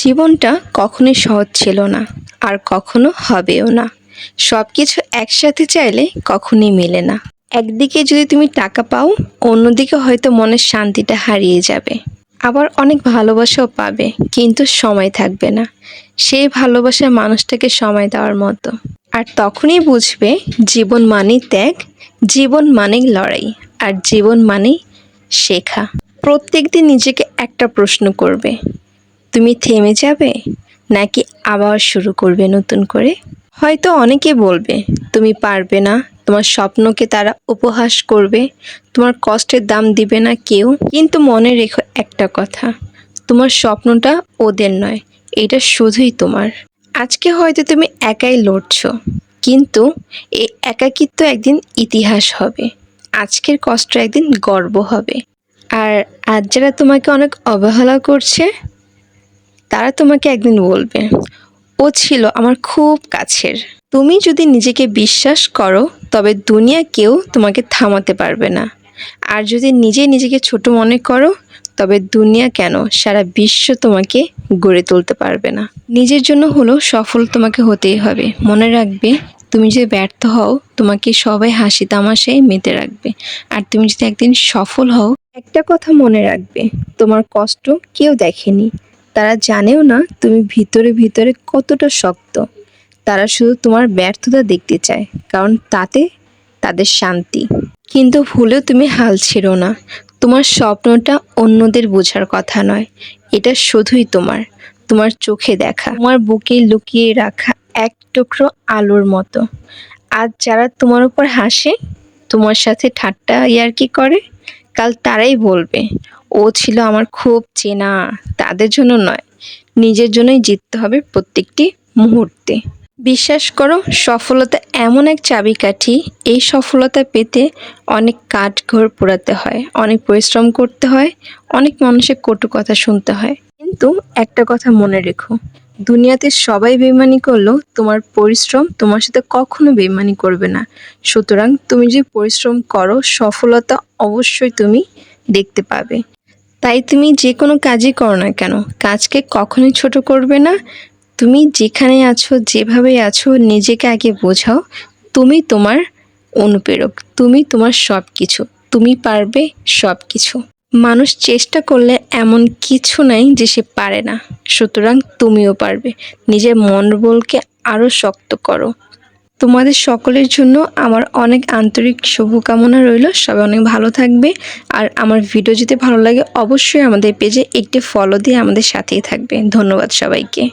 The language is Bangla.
জীবনটা কখনোই সহজ ছিল না, আর কখনো হবেও না। সবকিছু একসাথে চাইলে কখনোই মেলে না। একদিকে যদি তুমি টাকা পাও, অন্যদিকে হয়তো মনের শান্তিটা হারিয়ে যাবে। আবার অনেক ভালোবাসাও পাবে, কিন্তু সময় থাকবে না সেই ভালোবাসার মানুষটাকে সময় দেওয়ার মতো। আর তখনই বুঝবে জীবন মানেই ত্যাগ, জীবন মানেই লড়াই, আর জীবন মানেই শেখা। প্রত্যেকদিন নিজেকে একটা প্রশ্ন করবে, তুমি থেমে যাবে নাকি আবার শুরু করবে নতুন করে? হয়তো অনেকে বলবে তুমি পারবে না, তোমার স্বপ্নকে তারা উপহাস করবে, তোমার কষ্টের দাম দিবে না কেউ। কিন্তু মনে রেখো একটা কথা, তোমার স্বপ্নটা ওদের নয়, এটা শুধুই তোমার। আজকে হয়তো তুমি একাই লড়ছো, কিন্তু এই একাকিত্ব একদিন ইতিহাস হবে। আজকের কষ্ট একদিন গর্ব হবে। আর আজ যারা তোমাকে অনেক অবহেলা করছে, তারা তোমাকে একদিন বলবে ও ছিল আমার খুব কাছের। তুমি যদি নিজেকে বিশ্বাস করো, তবে দুনিয়া কেউ তোমাকে থামাতে পারবে না। আর যদি নিজেকে ছোট মনে করো, তবে দুনিয়া কেন, সারা বিশ্ব তোমাকে গড়ে তুলতে পারবে না। নিজের জন্য হলেও সফল তোমাকে হতেই হবে। মনে রাখবে, তুমি যদি ব্যর্থ হও, তোমাকে সবাই হাসি তামাশায় মেতে রাখবে। আর তুমি যদি একদিন সফল হও, একটা কথা মনে রাখবে, তোমার কষ্ট কেউ দেখেনি, তারা জানেও না তুমি ভিতরে ভিতরে কতটা শক্ত। তারা শুধু তোমার ব্যর্থতা দেখতে চায়, কারণ তাতে তাদের শান্তি। কিন্তু ভুলেও তুমি হাল ছেড়ো না। তোমার স্বপ্নটা অন্যদের বোঝার কথা নয়, এটা শুধুই তোমার, তোমার চোখে দেখা, তোমার বুকে লুকিয়ে রাখা এক টুকরো আলোর মতো। আজ যারা তোমার উপর হাসে, তোমার সাথে ঠাট্টা ইয়ার্কি করে, কাল তারাই বলবে ও ছিল আমার খুব চেনা। তাদের জন্য নয়, নিজের জন্যই জিততে হবে প্রত্যেকটি মুহূর্তে। বিশ্বাস করো, সফলতা এমন এক চাবিকাঠি, এই সফলতা পেতে অনেক কাঠঘর পোড়াতে হয়, অনেক পরিশ্রম করতে হয়, অনেক মানুষের কটু কথা শুনতে হয়। কিন্তু একটা কথা মনে রেখো, দুনিয়াতে সবাই বেইমানি করলেও তোমার পরিশ্রম তোমার সাথে কখনো বেইমানি করবে না। সুতরাং তুমি যে পরিশ্রম করো, সফলতা অবশ্যই তুমি দেখতে পাবে। তাই তুমি যে কোনো কাজই করো না কেন, কাজকে কখনোই ছোট করবে না। তুমি যেখানে আছো, যেভাবে আছো, নিজেকে আগে বোঝাও তুমি তোমার অনুপ্রেরক, তুমি তোমার সব কিছু, তুমি পারবে সব কিছু। মানুষ চেষ্টা করলে এমন কিছু নাই যে সে পারে না। সুতরাং তুমিও পারবে। নিজের মনোবলকে আরও শক্ত করো। তোমাদের সকলের জন্য আমার অনেক আন্তরিক শুভকামনা রইল। সবাই অনেক ভালো থাকবে। আর আমার ভিডিও যদি ভালো লাগে, অবশ্যই আমাদের পেজে একটি ফলো দিয়ে আমাদের সাথেই থাকবে। ধন্যবাদ সবাইকে।